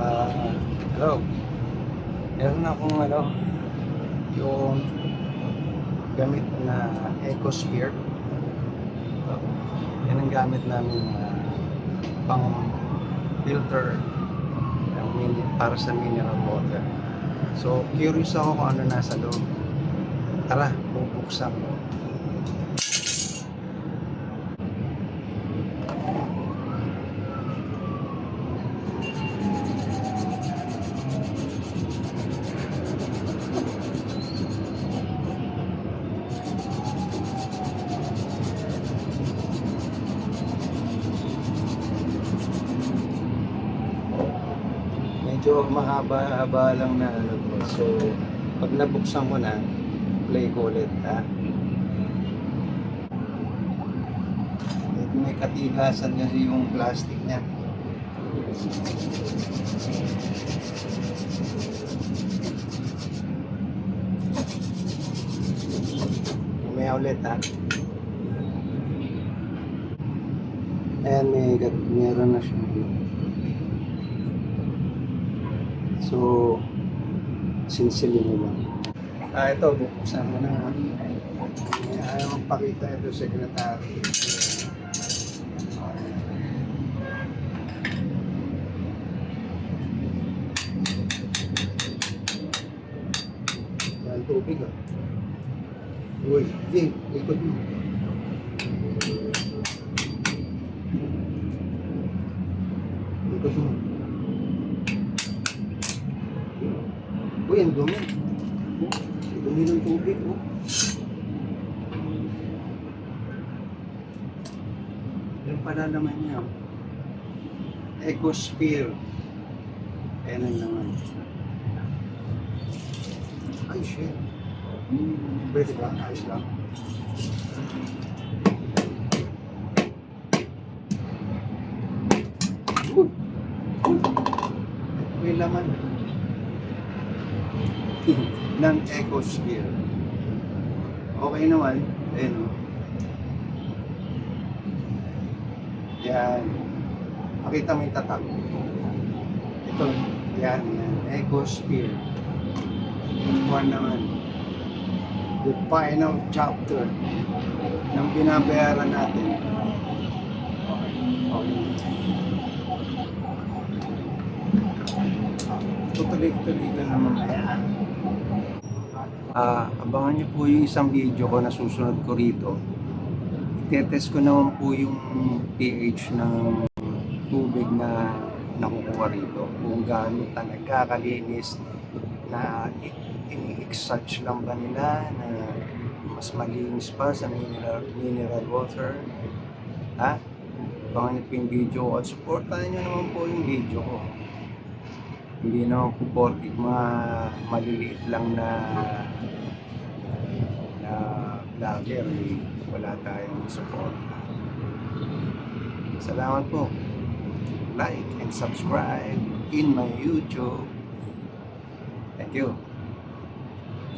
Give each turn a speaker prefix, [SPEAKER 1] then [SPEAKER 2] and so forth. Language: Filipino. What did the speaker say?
[SPEAKER 1] Ah, hello. Meron akong yung gamit na EcoSphere. Yan ang gamit namin pang filter para sa mineral water. So, curious ako kung ano nasa loob. Tara, bubuksan mo. Medyo mahaba-haba lang na to. So, pag nabuksan mo na, play ko ulit, ha? Medyo may katigasan kasi yung plastic niya. May ulit, ha? Ayan, meron na siya. So, sinsilin mo lang. Ito, buksan mo na. Ayaw magpakita ito, secretary. Yan, tubig ah. Uy, Jay, ikot mo. Ikot mo. Uy, ang dumi. Dumi ng tubig, oh. Yan pala naman niya. EcoSphere. Ayan ang naman. Ay, shit. Pwede ba? Ayos lang. May laman. Ng EcoSphere. Okay naman. Ayan o. Yan. Pakita mo yung tatak. Ito. Yan. EcoSphere. One naman. The final chapter ng binabayaran natin. Okay. Tutuloy-tuloy ka naman kaya. Abangan niyo po yung isang video ko na susunod ko rito. I-test ko naman po yung pH ng tubig na nakukuha rito. Kung gaano talaga kalinis na ini-extract lang ba nila na mas malinis pa sa mineral water. Abangan niyo po yung video ko at supportahan niyo naman po yung video ko. Hindi naman po porket mga maliliit lang na vlogger, wala tayong support. Salamat po. Like and subscribe in my YouTube. Thank you.